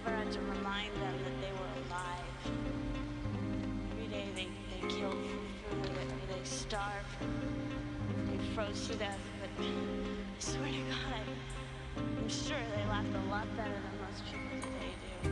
ever had to remind them that they were alive. Every day they killed for food, they starved, they froze to death, but I swear to God, I'm sure they laughed a lot better than most people today do.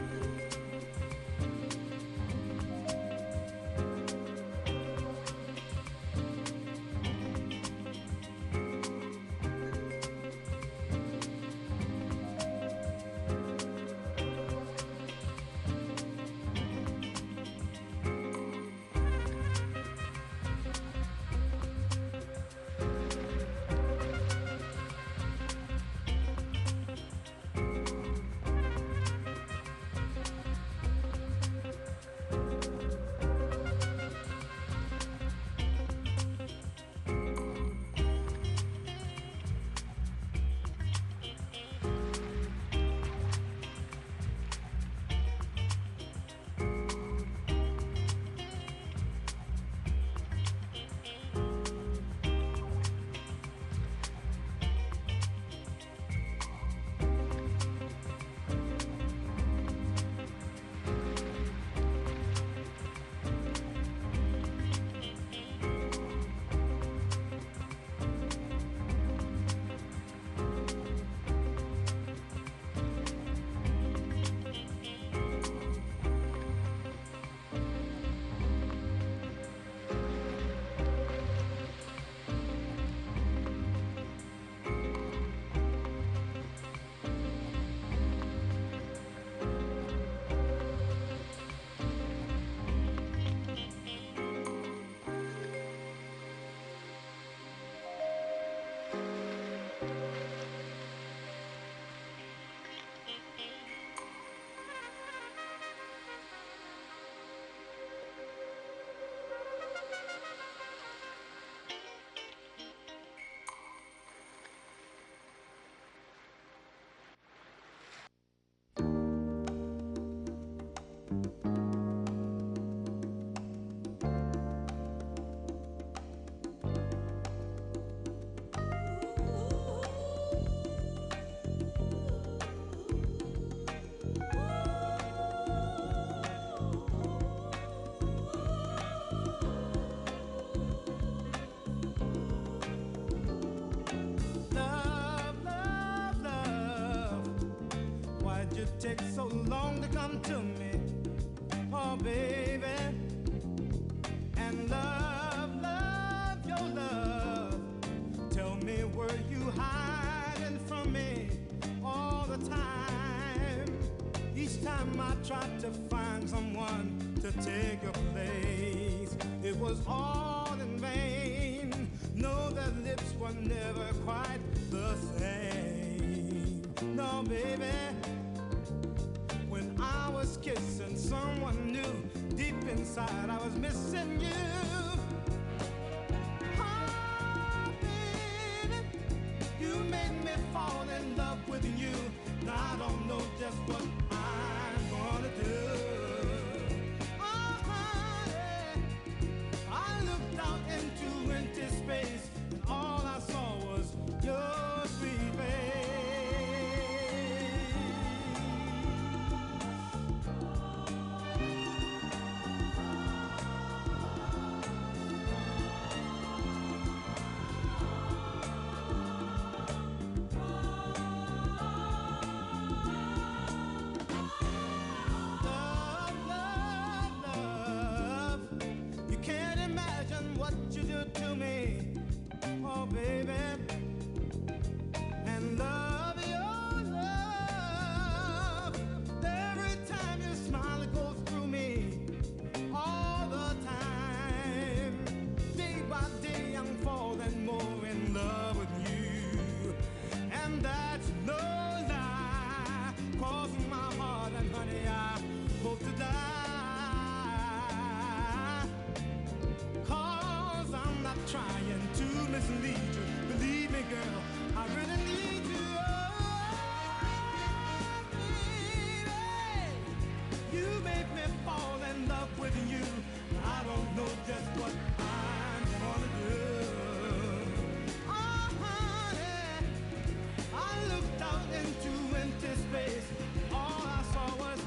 Take so long to come to me, oh baby, and love, your love. Tell me, were you hiding from me all the time? Each time I tried to find someone to take your place, it was all in vain. No, their lips were never quite the same. No, baby, when I was kissing someone new, deep inside I was missing you. Oh, baby, you made me fall in love with you. Now I don't know just what I'm gonna do. Oh, honey, I looked out into empty space, and all I saw was your sweet face. To me, oh baby, and love, your love. Every time you smile, it goes through me all the time. Day by day, I'm falling more in love with you, and that's no lie. 'Cause my heart and honey, I hope to die. Trying to mislead you. Believe me, girl, I really need you. Oh, baby, you made me fall in love with you. I don't know just what I'm gonna do. Oh, honey, I looked out into empty space. All I saw was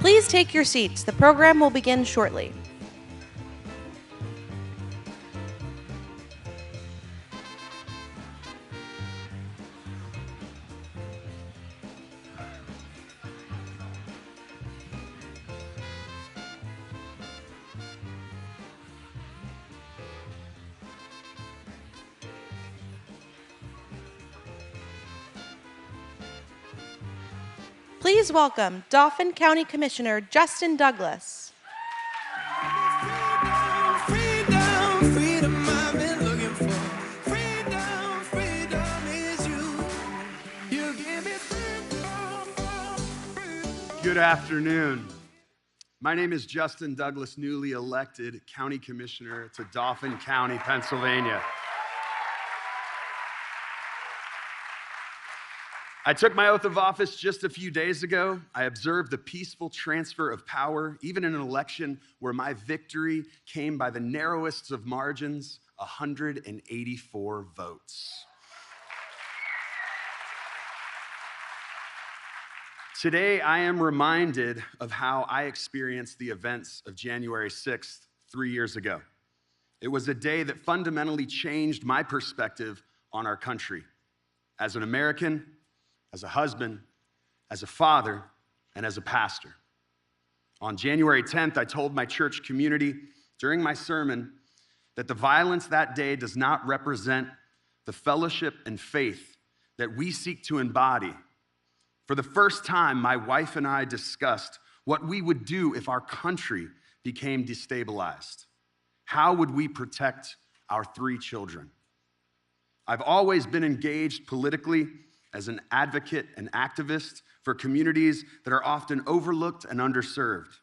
Please take your seats. The program will begin shortly. Please welcome Dauphin County Commissioner Justin Douglas. Freedom, freedom, I've been looking for. Freedom, freedom is you. You give me freedom. Good afternoon. My name is Justin Douglas, newly elected County Commissioner to Dauphin County, Pennsylvania. I took my oath of office just a few days ago. I observed the peaceful transfer of power, even in an election where my victory came by the narrowest of margins, 184 votes. Today, I am reminded of how I experienced the events of January 6th, 3 years ago. It was a day that fundamentally changed my perspective on our country. As an American, as a husband, as a father, and as a pastor. On January 10th, I told my church community during my sermon that the violence that day does not represent the fellowship and faith that we seek to embody. For the first time, my wife and I discussed what we would do if our country became destabilized. How would we protect our 3 children? I've always been engaged politically as an advocate and activist for communities that are often overlooked and underserved.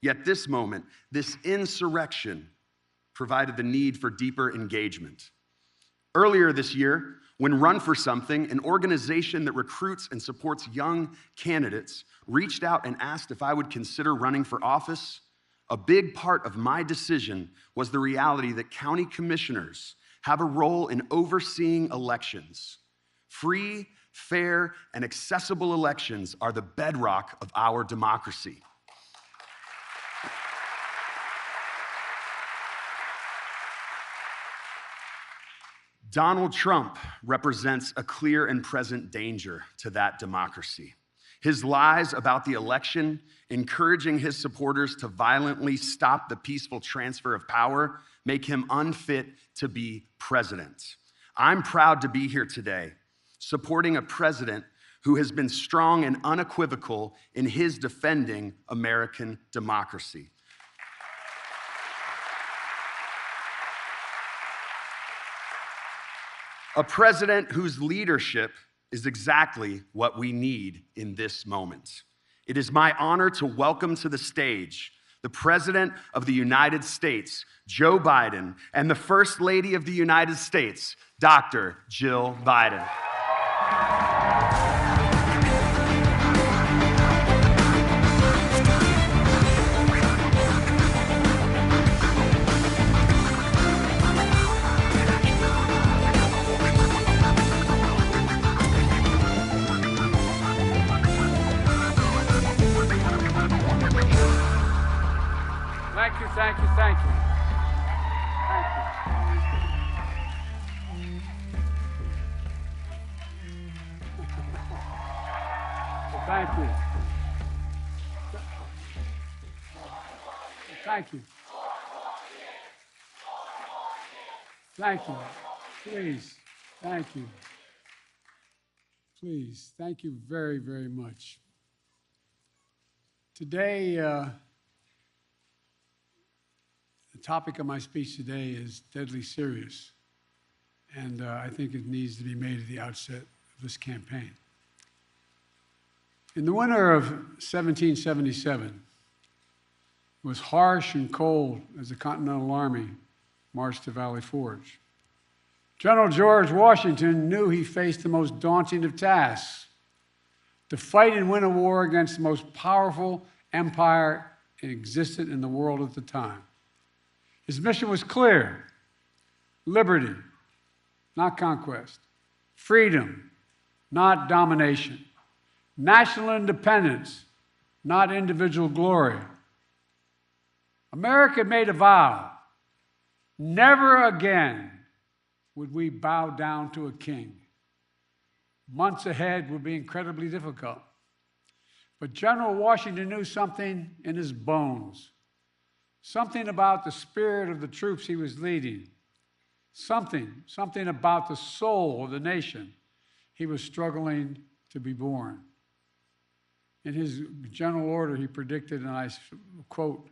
Yet this moment, this insurrection, provided the need for deeper engagement. Earlier this year, when Run for Something, an organization that recruits and supports young candidates, reached out and asked if I would consider running for office, a big part of my decision was the reality that county commissioners have a role in overseeing elections. Free, fair, and accessible elections are the bedrock of our democracy. Donald Trump represents a clear and present danger to that democracy. His lies about the election, encouraging his supporters to violently stop the peaceful transfer of power, make him unfit to be president. I'm proud to be here today, supporting a president who has been strong and unequivocal in his defending American democracy. A president whose leadership is exactly what we need in this moment. It is my honor to welcome to the stage the President of the United States, Joe Biden, and the First Lady of the United States, Dr. Jill Biden. Thank you, thank you. Thank you. Thank you. Thank you. Thank you. Please, thank you. Please, thank you very, very much. Today, the topic of my speech today is deadly serious, and I think it needs to be made at the outset of this campaign. In the winter of 1777, it was harsh and cold as the Continental Army marched to Valley Forge. General George Washington knew he faced the most daunting of tasks, to fight and win a war against the most powerful empire existed in the world at the time. His mission was clear: liberty, not conquest; freedom, not domination; national independence, not individual glory. America made a vow. Never again would we bow down to a king. Months ahead would be incredibly difficult. But General Washington knew something in his bones, something about the spirit of the troops he was leading, something about the soul of the nation he was struggling to be born. In his general order, he predicted, and I quote,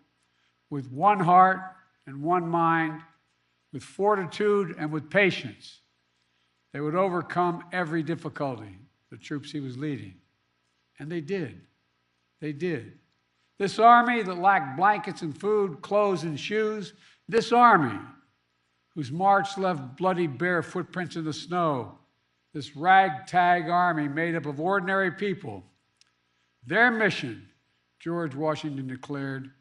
"With one heart and one mind, with fortitude and with patience, they would overcome every difficulty," the troops he was leading. And they did. They did. This army that lacked blankets and food, clothes and shoes, this army whose march left bloody bare footprints in the snow, this ragtag army made up of ordinary people, their mission, George Washington declared,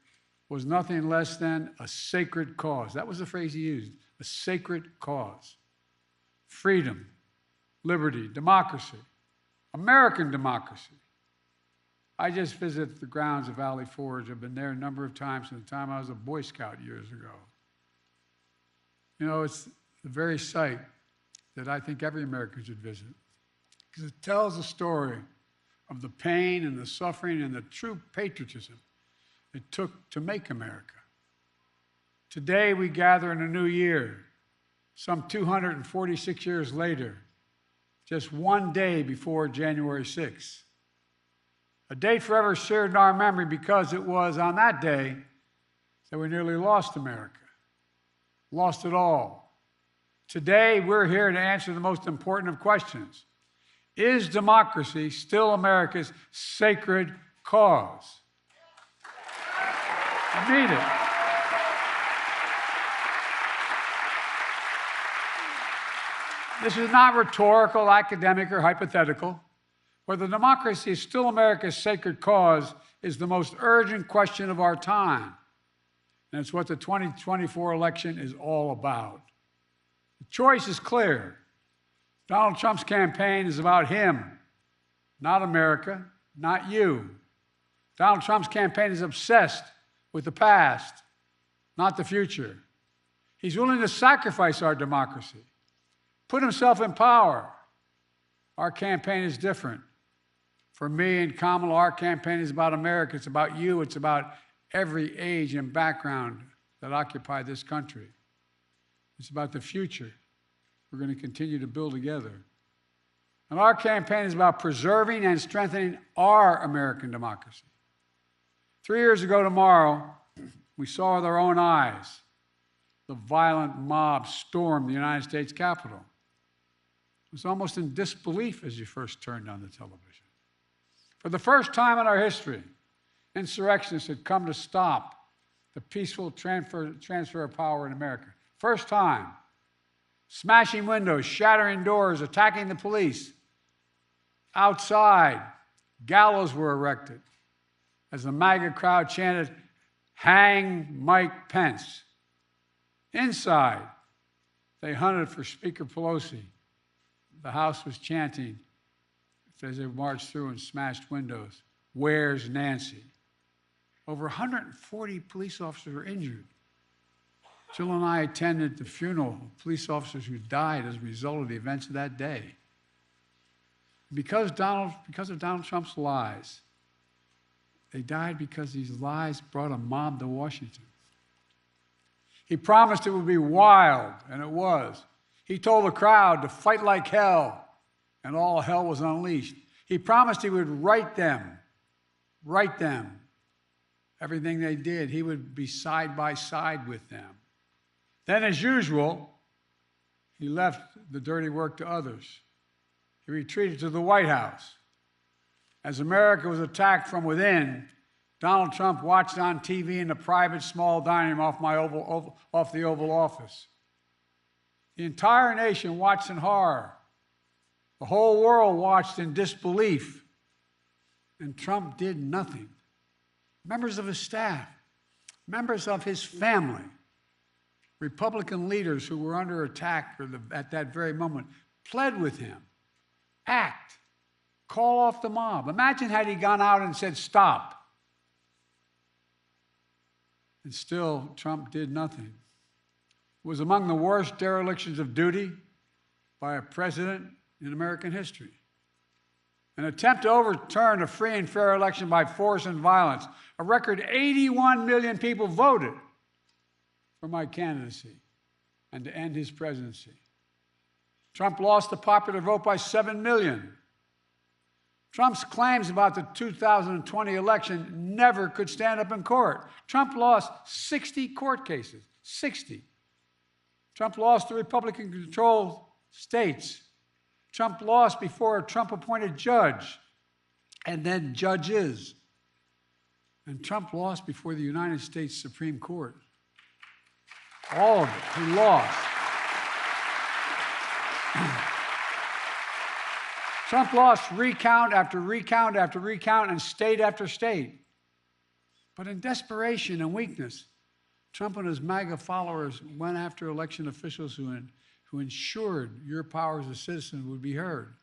was nothing less than a sacred cause. That was the phrase he used, a sacred cause. Freedom, liberty, democracy, American democracy. I just visited the grounds of Valley Forge. I've been there a number of times from the time I was a Boy Scout years ago. You know, it's the very site that I think every American should visit, because it tells the story of the pain and the suffering and the true patriotism it took to make America. Today we gather in a new year, some 246 years later, just one day before January 6th. A date forever shared in our memory because it was on that day that we nearly lost America, lost it all. Today we're here to answer the most important of questions. Is democracy still America's sacred cause? I mean it. This is not rhetorical, academic, or hypothetical. Whether democracy is still America's sacred cause is the most urgent question of our time. And it's what the 2024 election is all about. The choice is clear. Donald Trump's campaign is about him, not America, not you. Donald Trump's campaign is obsessed with the past, not the future. He's willing to sacrifice our democracy, put himself in power. Our campaign is different. For me and Kamala, our campaign is about America. It's about you. It's about every age and background that occupy this country. It's about the future we're going to continue to build together. And our campaign is about preserving and strengthening our American democracy. 3 years ago tomorrow, we saw with our own eyes the violent mob storm the United States Capitol. It was almost in disbelief as you first turned on the television. For the first time in our history, insurrectionists had come to stop the peaceful transfer of power in America. First time. Smashing windows, shattering doors, attacking the police. Outside, gallows were erected as the MAGA crowd chanted, "Hang Mike Pence." Inside, they hunted for Speaker Pelosi. The House was chanting as they marched through and smashed windows, "Where's Nancy?" Over 140 police officers were injured. Jill and I attended the funeral of police officers who died as a result of the events of that day. Because of Donald Trump's lies, they died because these lies brought a mob to Washington. He promised it would be wild, and it was. He told the crowd to fight like hell, and all hell was unleashed. He promised he would right them, everything they did. He would be side by side with them. Then, as usual, he left the dirty work to others. He retreated to the White House. As America was attacked from within, Donald Trump watched on TV in a private small dining room off the Oval Office. The entire nation watched in horror. The whole world watched in disbelief. And Trump did nothing. Members of his staff, members of his family, Republican leaders who were under attack at that very moment pled with him. Act. Call off the mob. Imagine had he gone out and said, "Stop. And still, Trump did nothing. It was among the worst derelictions of duty by a president in American history. An attempt to overturn a free and fair election by force and violence. A record 81 million people voted for my candidacy and to end his presidency. Trump lost the popular vote by 7 million. Trump's claims about the 2020 election never could stand up in court. Trump lost 60 court cases, 60. Trump lost the Republican-controlled states. Trump lost before a Trump-appointed judge, and then judges. And Trump lost before the United States Supreme Court. All of it, he lost. Trump lost recount after recount after recount and state after state. But in desperation and weakness, Trump and his MAGA followers went after election officials who ensured your power as a citizen would be heard.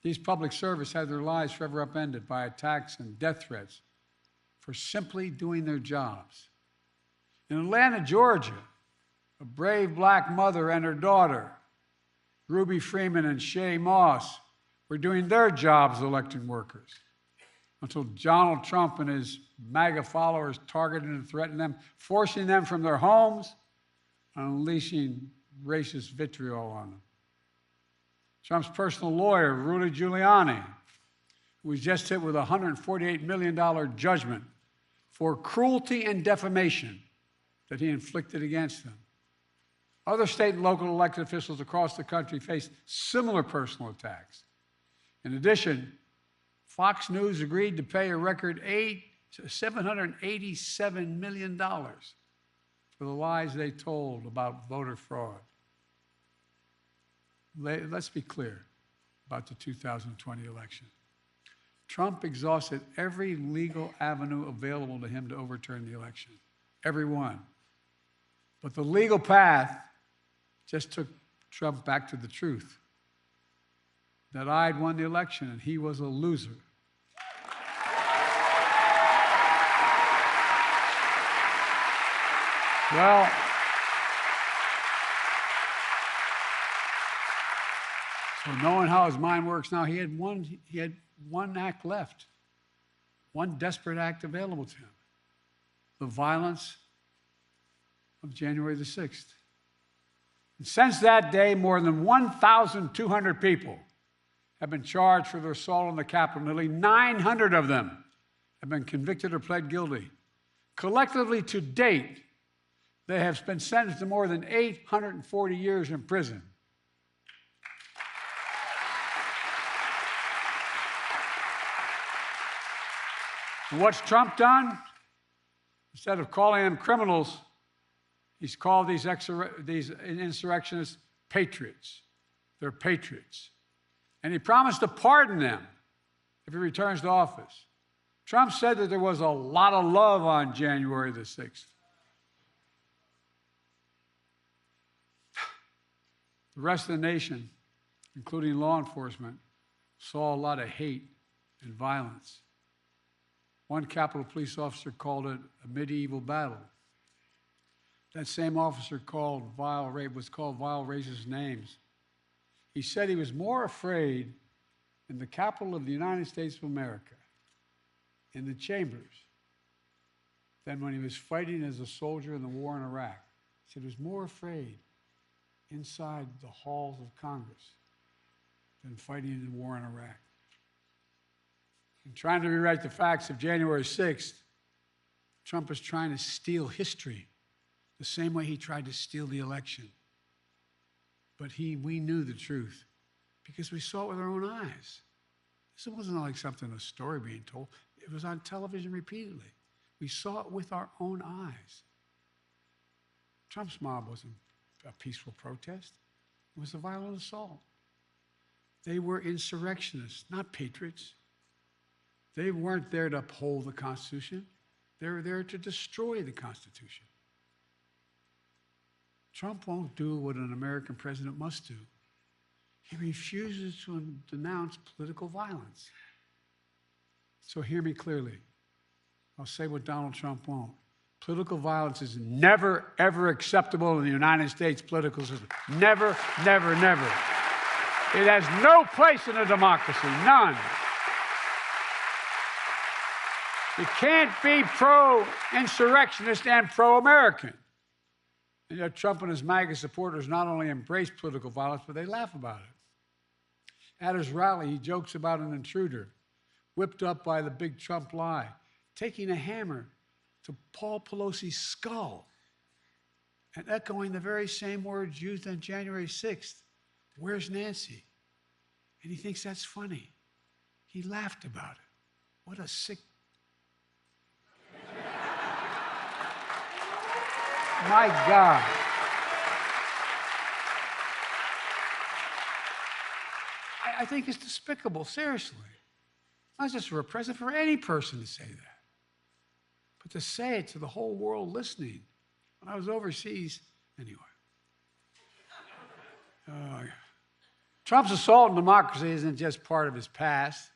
These public servants had their lives forever upended by attacks and death threats for simply doing their jobs. In Atlanta, Georgia, a brave black mother and her daughter, Ruby Freeman and Shay Moss, were doing their jobs as election workers until Donald Trump and his MAGA followers targeted and threatened them, forcing them from their homes and unleashing racist vitriol on them. Trump's personal lawyer, Rudy Giuliani, who was just hit with a $148 million judgment for cruelty and defamation that he inflicted against them. Other state and local elected officials across the country faced similar personal attacks. In addition, Fox News agreed to pay a record $787 million for the lies they told about voter fraud. Let's be clear about the 2020 election. Trump exhausted every legal avenue available to him to overturn the election, every one. But the legal path just took Trump back to the truth, that I'd won the election and he was a loser. Well, so knowing how his mind works now, he had one act left, one desperate act available to him: the violence of January the 6th. And since that day, more than 1,200 people have been charged for their assault on the Capitol. Nearly 900 of them have been convicted or pled guilty. Collectively, to date, they have been sentenced to more than 840 years in prison. And what's Trump done? Instead of calling them criminals, he's called these insurrectionists patriots. They're patriots. And he promised to pardon them if he returns to office. Trump said that there was a lot of love on January the 6th. The rest of the nation, including law enforcement, saw a lot of hate and violence. One Capitol police officer called it a medieval battle. That same officer was called vile racist names. He said he was more afraid in the capital of the United States of America, in the chambers, than when he was fighting as a soldier in the war in Iraq. He said he was more afraid inside the halls of Congress than fighting in the war in Iraq. And trying to rewrite the facts of January 6th, Trump is trying to steal history the same way he tried to steal the election. But we knew the truth because we saw it with our own eyes. This wasn't like a story being told. It was on television repeatedly. We saw it with our own eyes. Trump's mob wasn't a peaceful protest. It was a violent assault. They were insurrectionists, not patriots. They weren't there to uphold the Constitution. They were there to destroy the Constitution. Trump won't do what an American president must do. He refuses to denounce political violence. So hear me clearly. I'll say what Donald Trump won't. Political violence is never, ever acceptable in the United States political system. Never, never, never. It has no place in a democracy, none. You can't be pro-insurrectionist and pro-American. And yet Trump and his MAGA supporters not only embrace political violence, but they laugh about it. At his rally, he jokes about an intruder, whipped up by the big Trump lie, taking a hammer to Paul Pelosi's skull and echoing the very same words used on January 6th. Where's Nancy? And he thinks that's funny. He laughed about it. What a sick... My God. I think it's despicable, seriously. Not just for a president, for any person to say that. But to say it to the whole world listening. When I was overseas, anyway. Trump's assault on democracy isn't just part of his past.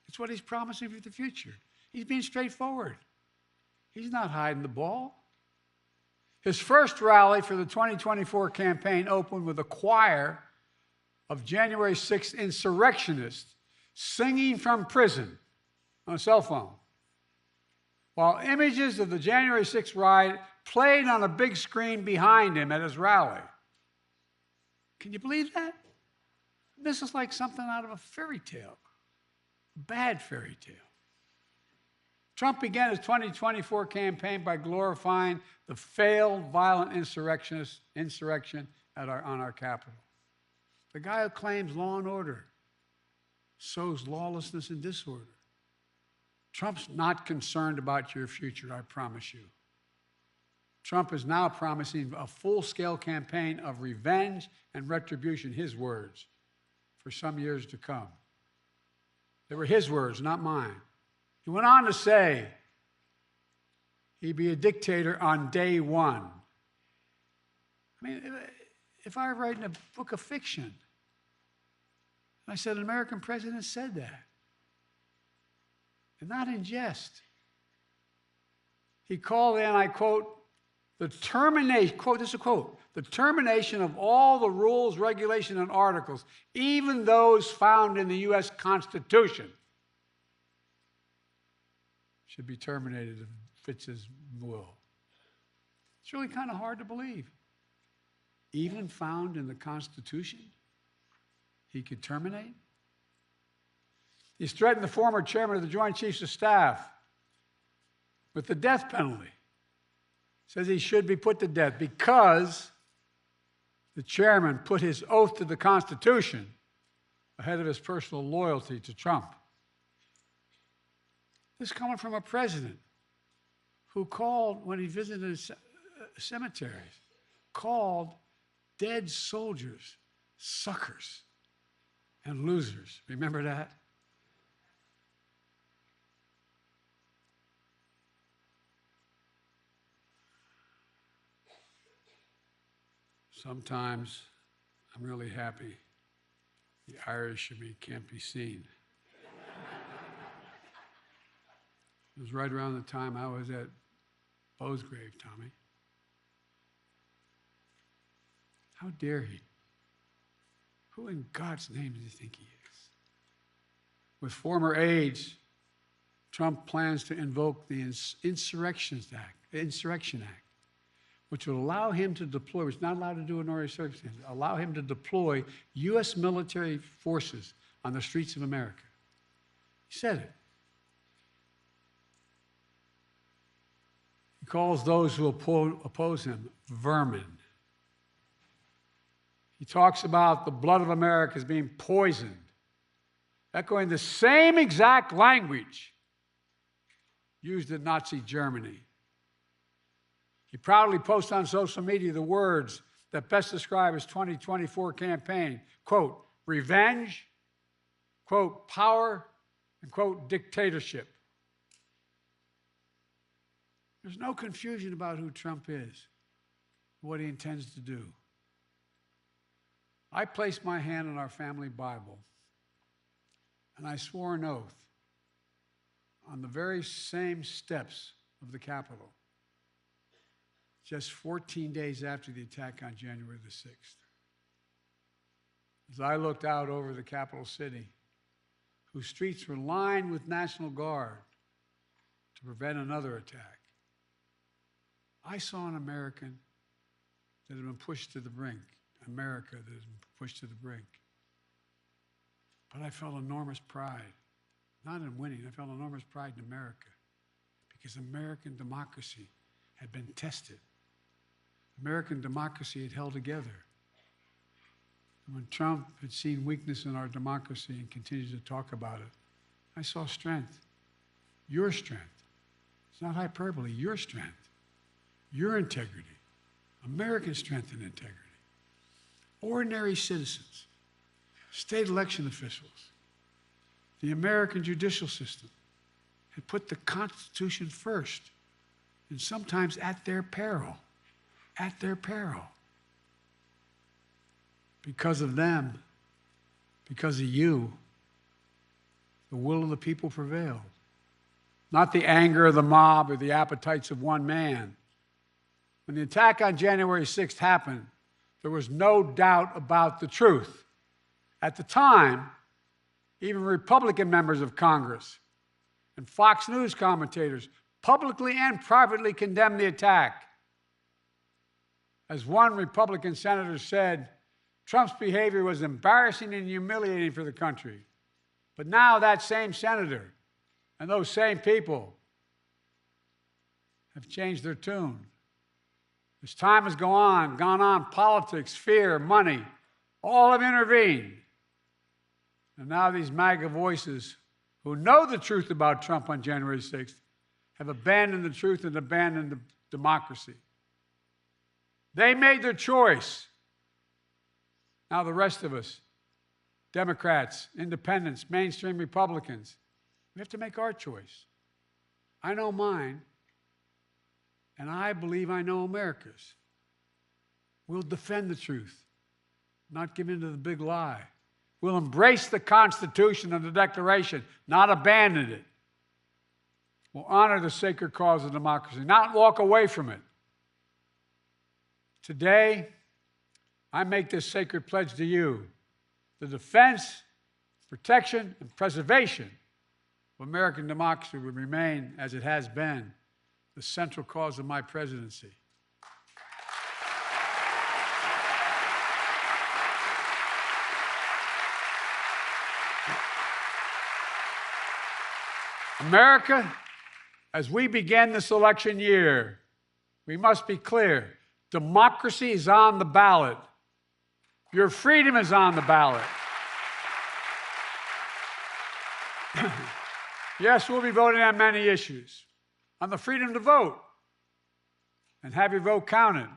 It's what he's promising for the future. He's being straightforward. He's not hiding the ball. His first rally for the 2024 campaign opened with a choir of January 6th insurrectionists singing from prison on a cell phone, while images of the January 6th riot played on a big screen behind him at his rally. Can you believe that? This is like something out of a fairy tale, a bad fairy tale. Trump began his 2024 campaign by glorifying the failed violent insurrection on our Capitol. The guy who claims law and order sows lawlessness and disorder. Trump's not concerned about your future, I promise you. Trump is now promising a full-scale campaign of revenge and retribution, his words, for some years to come. They were his words, not mine. He went on to say he'd be a dictator on day one. I mean, if I were writing a book of fiction, I said an American president said that, and not in jest. He called, and I quote, the termination, quote, this is a quote, the termination of all the rules, regulations, and articles, even those found in the U.S. Constitution, should be terminated if it fits his will. It's really kind of hard to believe. Even found in the Constitution, he could terminate? He's threatened the former chairman of the Joint Chiefs of Staff with the death penalty. Says he should be put to death because the chairman put his oath to the Constitution ahead of his personal loyalty to Trump. This is coming from a president who called, when he visited cemeteries, called dead soldiers suckers and losers. Remember that? Sometimes I'm really happy the Irish in me can't be seen. It was right around the time I was at Bo's grave, Tommy. How dare he? Who in God's name does he think he is? With former aides, Trump plans to invoke the Insurrection Act, which will allow him to deploy, which is not allowed to do in ordinary circumstances, allow him to deploy U.S. military forces on the streets of America. He said it. He calls those who oppose him vermin. He talks about the blood of America as being poisoned, echoing the same exact language used in Nazi Germany. He proudly posts on social media the words that best describe his 2024 campaign, quote, revenge, quote, power, and quote, dictatorship. There's no confusion about who Trump is, what he intends to do. I placed my hand on our family Bible, and I swore an oath on the very same steps of the Capitol just 14 days after the attack on January the 6th. As I looked out over the capital city, whose streets were lined with National Guard to prevent another attack, I saw an American that had been pushed to the brink, America that had been pushed to the brink. But I felt enormous pride, not in winning, I felt enormous pride in America, because American democracy had been tested. American democracy had held together. And when Trump had seen weakness in our democracy and continued to talk about it, I saw strength, your strength. It's not hyperbole, your strength, your integrity, American strength and integrity. Ordinary citizens, state election officials, the American judicial system had put the Constitution first, and sometimes at their peril, at their peril. Because of them, because of you, the will of the people prevailed. Not the anger of the mob or the appetites of one man. When the attack on January 6th happened, there was no doubt about the truth. At the time, even Republican members of Congress and Fox News commentators publicly and privately condemned the attack. As one Republican senator said, Trump's behavior was embarrassing and humiliating for the country. But now that same senator and those same people have changed their tune. As time has gone on, politics, fear, money, all have intervened. And now these MAGA voices who know the truth about Trump on January 6th have abandoned the truth and abandoned the democracy. They made their choice. Now the rest of us, Democrats, independents, mainstream Republicans, we have to make our choice. I know mine, and I believe I know America's. We'll defend the truth, not give in to the big lie. We'll embrace the Constitution and the Declaration, not abandon it. We'll honor the sacred cause of democracy, not walk away from it. Today, I make this sacred pledge to you: the defense, protection, and preservation of American democracy will remain, as it has been, the central cause of my presidency. America, as we begin this election year, we must be clear. Democracy is on the ballot. Your freedom is on the ballot. Yes, we'll be voting on many issues. On the freedom to vote and have your vote counted.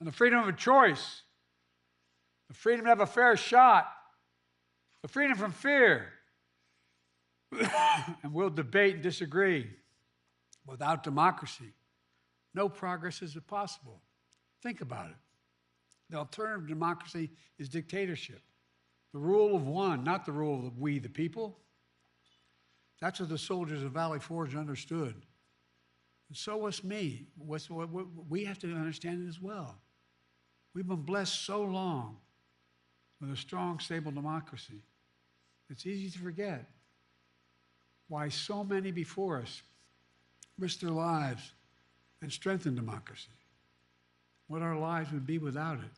On the freedom of a choice. The freedom to have a fair shot. The freedom from fear. And we'll debate and disagree. Without democracy, no progress is possible. Think about it. The alternative to democracy is dictatorship. The rule of one, not the rule of we, the people. That's what the soldiers of Valley Forge understood. And so was me. We have to understand it as well. We've been blessed so long with a strong, stable democracy. It's easy to forget why so many before us risked their lives and strengthened democracy. What our lives would be without it.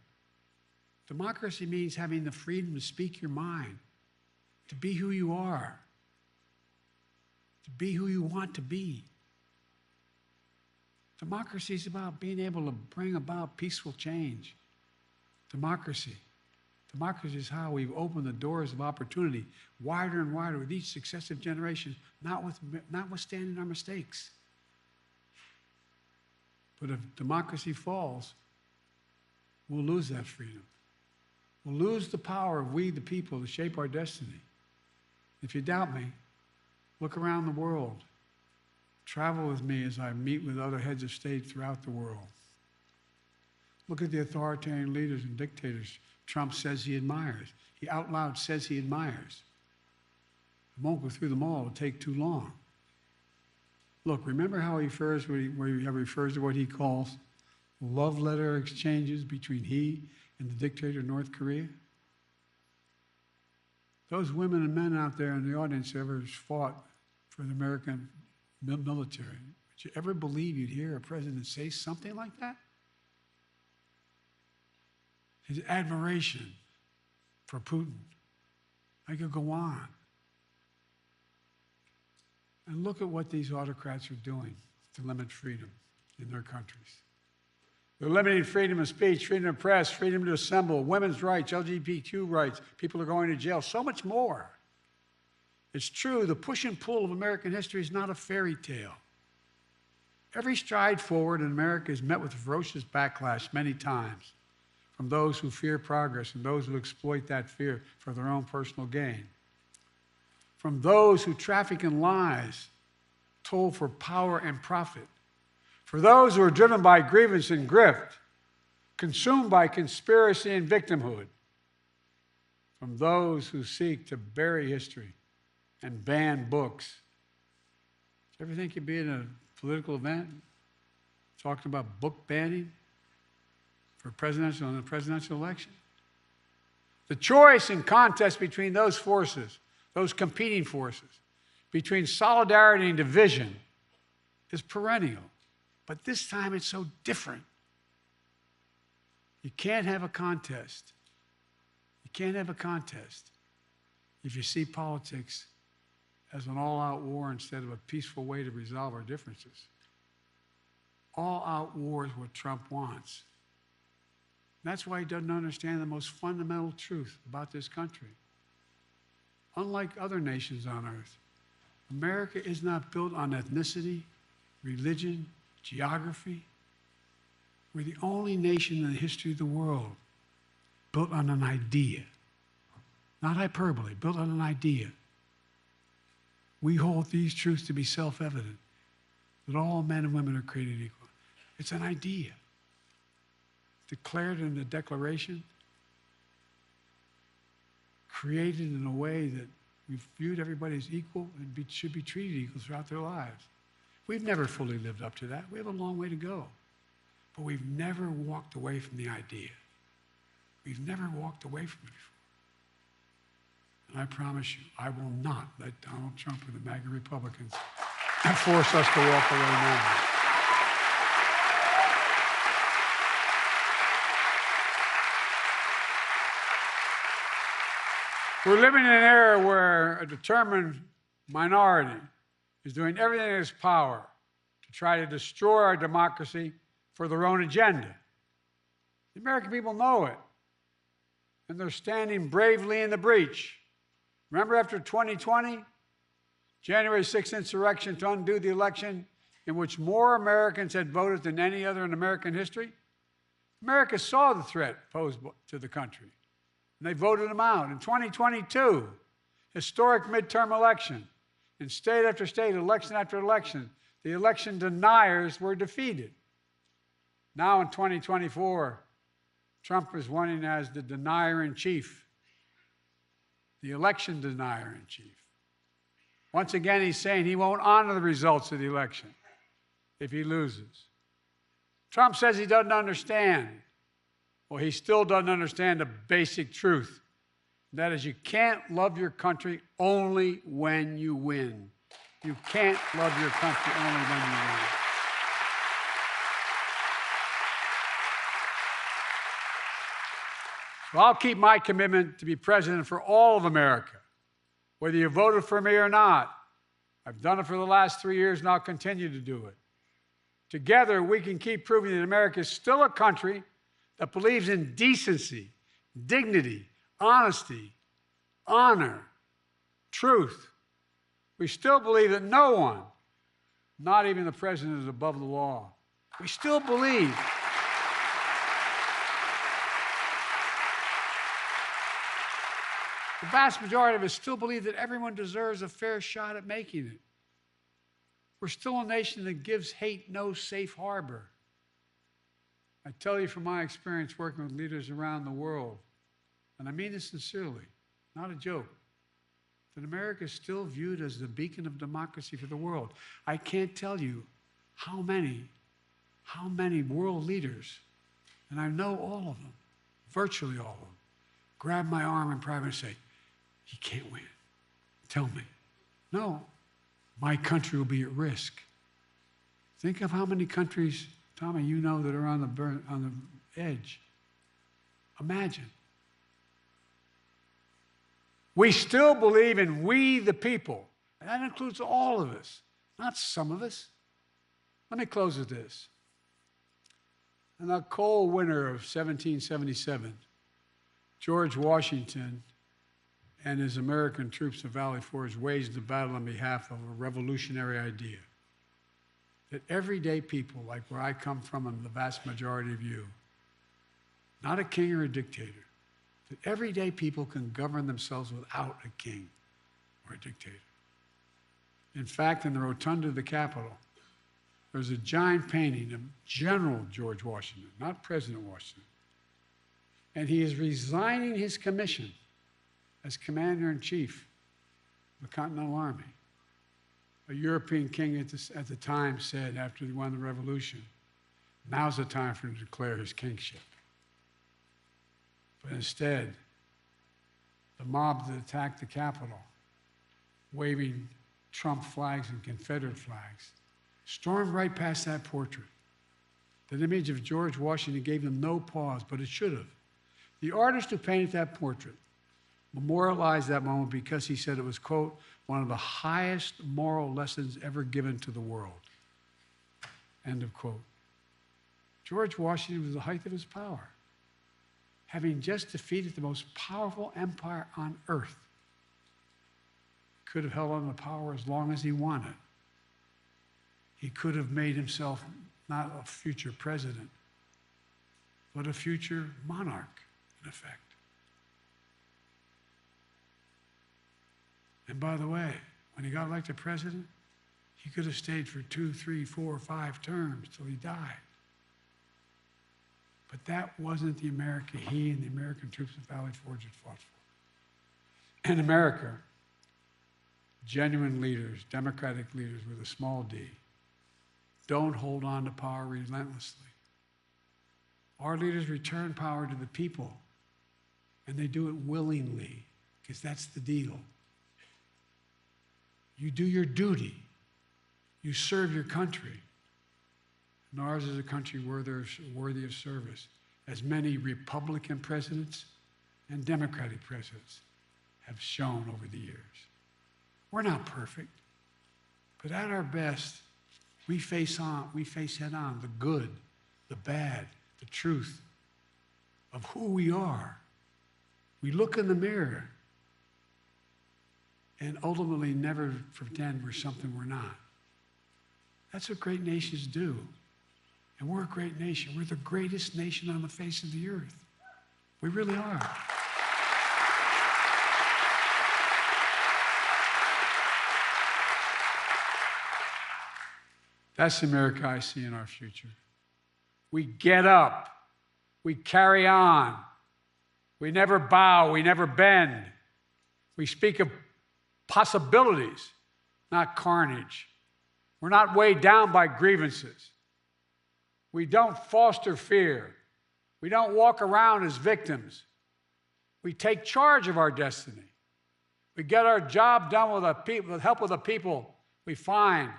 Democracy means having the freedom to speak your mind, to be who you are, to be who you want to be. Democracy is about being able to bring about peaceful change. Democracy is how we've opened the doors of opportunity wider and wider with each successive generation, notwithstanding our mistakes. But if democracy falls, we'll lose that freedom. We'll lose the power of we, the people, to shape our destiny. If you doubt me, look around the world. Travel with me as I meet with other heads of state throughout the world. Look at the authoritarian leaders and dictators Trump says he admires. He out loud says he admires. I won't go through them all. It'll take too long. Look, remember how he refers to what he calls love letter exchanges between he and the dictator of North Korea? Those women and men out there in the audience who ever fought for the American military, would you ever believe you'd hear a president say something like that? His admiration for Putin. I could go on. And look at what these autocrats are doing to limit freedom in their countries. They're limiting freedom of speech, freedom of press, freedom to assemble, women's rights, LGBTQ rights. People are going to jail, so much more. It's true, the push and pull of American history is not a fairy tale. Every stride forward in America is met with ferocious backlash many times from those who fear progress and those who exploit that fear for their own personal gain. From those who traffic in lies, told for power and profit. For those who are driven by grievance and grift, consumed by conspiracy and victimhood. From those who seek to bury history and ban books. Do you ever think you'd be in a political event talking about book banning for in the presidential election? The choice and contest between those forces, those competing forces, between solidarity and division is perennial. But this time it's so different. You can't have a contest. You can't have a contest if you see politics as an all-out war instead of a peaceful way to resolve our differences. All-out war is what Trump wants. That's why he doesn't understand the most fundamental truth about this country. Unlike other nations on earth, America is not built on ethnicity, religion, geography. We're the only nation in the history of the world built on an idea. Not hyperbole, built on an idea. We hold these truths to be self-evident, that all men and women are created equal. It's an idea. Declared in the Declaration, created in a way that we've viewed everybody as equal and should be treated equal throughout their lives. We've never fully lived up to that. We have a long way to go. But we've never walked away from the idea. We've never walked away from it before. And I promise you, I will not let Donald Trump and the MAGA Republicans force us to walk away now. We're living in an era where a determined minority is doing everything in its power to try to destroy our democracy for their own agenda. The American people know it, and they're standing bravely in the breach. Remember after 2020, January 6th insurrection to undo the election in which more Americans had voted than any other in American history? America saw the threat posed to the country, and they voted them out. In 2022, historic midterm election, in state after state, election after election, the election deniers were defeated. Now in 2024, Trump is running as the denier-in-chief, the election denier-in-chief. Once again, he's saying he won't honor the results of the election if he loses. Trump says he doesn't understand. Well, he still doesn't understand the basic truth. That is, you can't love your country only when you win. You can't love your country only when you win. So I'll keep my commitment to be president for all of America, whether you voted for me or not. I've done it for the last 3 years, and I'll continue to do it. Together, we can keep proving that America is still a country that believes in decency, dignity, honesty, honor, truth. We still believe that no one, not even the president, is above the law. We still believe the vast majority of us still believe that everyone deserves a fair shot at making it. We're still a nation that gives hate no safe harbor. I tell you from my experience working with leaders around the world, and I mean this sincerely, not a joke, that America is still viewed as the beacon of democracy for the world. I can't tell you how many how many world leaders, and I know all of them, virtually all of them, grab my arm in private and say, he can't win. Tell me. No, my country will be at risk. Think of how many countries, Tommy, you know, that are on the edge. Imagine. We still believe in we the people. And that includes all of us, not some of us. Let me close with this. In the cold winter of 1777, George Washington and his American troops of Valley Forge waged a battle on behalf of a revolutionary idea. That everyday people, like where I come from and the vast majority of you, not a king or a dictator, that everyday people can govern themselves without a king or a dictator. In fact, in the rotunda of the Capitol, there's a giant painting of General George Washington, not President Washington. And he is resigning his commission as commander-in-chief of the Continental Army. A European king at the time said, after he won the revolution, now's the time for him to declare his kingship. But instead, the mob that attacked the Capitol, waving Trump flags and Confederate flags, stormed right past that portrait. That image of George Washington gave them no pause, but it should have. The artist who painted that portrait memorialized that moment because he said it was, quote, one of the highest moral lessons ever given to the world, end of quote. George Washington was the height of his power, having just defeated the most powerful empire on earth. Could have held on to power as long as he wanted. He could have made himself not a future president, but a future monarch, in effect. And by the way, when he got elected president, he could have stayed for 2, 3, 4, 5 terms till he died. But that wasn't the America he and the American troops at Valley Forge had fought for. In America, genuine leaders, democratic leaders with a small d, don't hold on to power relentlessly. Our leaders return power to the people, and they do it willingly, because that's the deal. You do your duty. You serve your country. And ours is a country worthy of service, as many Republican presidents and Democratic presidents have shown over the years. We're not perfect, but at our best, we face head on the good, the bad, the truth of who we are. We look in the mirror and ultimately never pretend we're something we're not. That's what great nations do. And we're a great nation. We're the greatest nation on the face of the earth. We really are. That's the America I see in our future. We get up. We carry on. We never bow. We never bend. We speak of possibilities, not carnage. We're not weighed down by grievances. We don't foster fear. We don't walk around as victims. We take charge of our destiny. We get our job done with the help of the people we find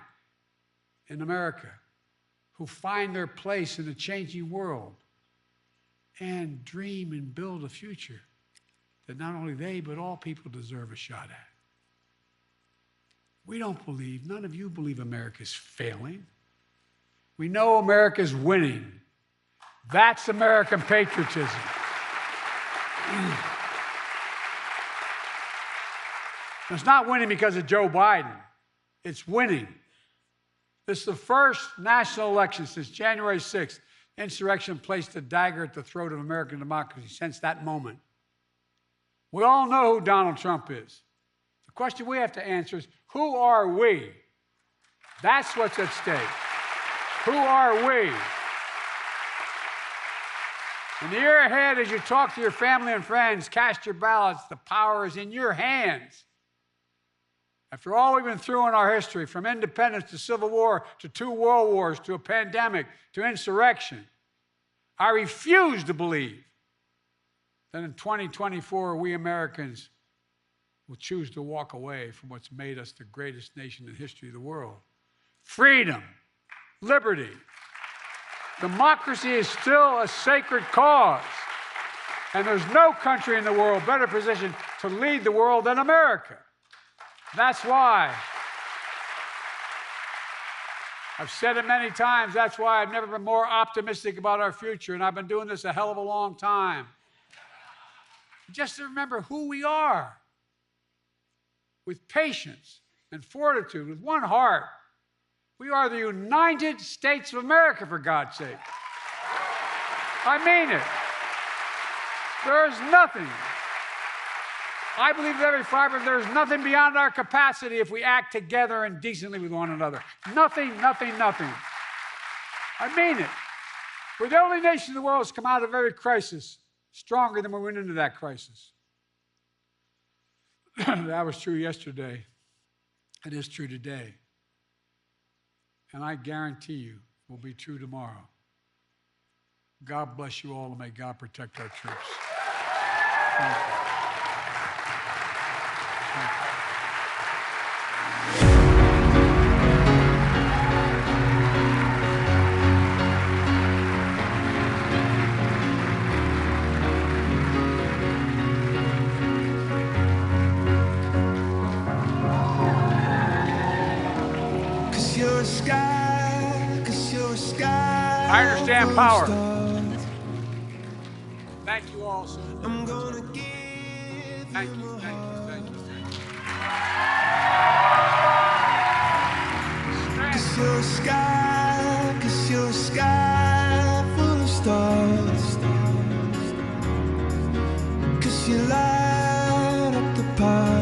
in America, who find their place in a changing world and dream and build a future that not only they, but all people deserve a shot at. We don't believe, none of you believe America's failing. We know America's winning. That's American patriotism. It's not winning because of Joe Biden. It's winning. This is the first national election since January 6th. Insurrection placed a dagger at the throat of American democracy since that moment. We all know who Donald Trump is. The question we have to answer is, who are we? That's what's at stake. Who are we? In the year ahead, as you talk to your family and friends, cast your ballots. The power is in your hands. After all we've been through in our history, from independence to civil war to 2 world wars to a pandemic to insurrection, I refuse to believe that in 2024 we Americans will choose to walk away from what's made us the greatest nation in the history of the world. Freedom, liberty, democracy is still a sacred cause. And there's no country in the world better positioned to lead the world than America. That's why, I've said it many times, that's why I've never been more optimistic about our future, and I've been doing this a hell of a long time. Just to remember who we are, with patience and fortitude, with one heart. We are the United States of America, for God's sake. I mean it. There is nothing. I believe with every fiber there is nothing beyond our capacity if we act together and decently with one another. Nothing, nothing, nothing. I mean it. We're the only nation in the world that's come out of every crisis stronger than we went into that crisis. That was true yesterday. It is true today. And I guarantee you it will be true tomorrow. God bless you all, and may God protect our troops. Thank you. Thank you. I understand power. Thank you all so much. I'm gonna give thank you, thank you, thank you. 'Cause you're a sky, 'cause you're a sky full of stars. 'Cause you light up the pie.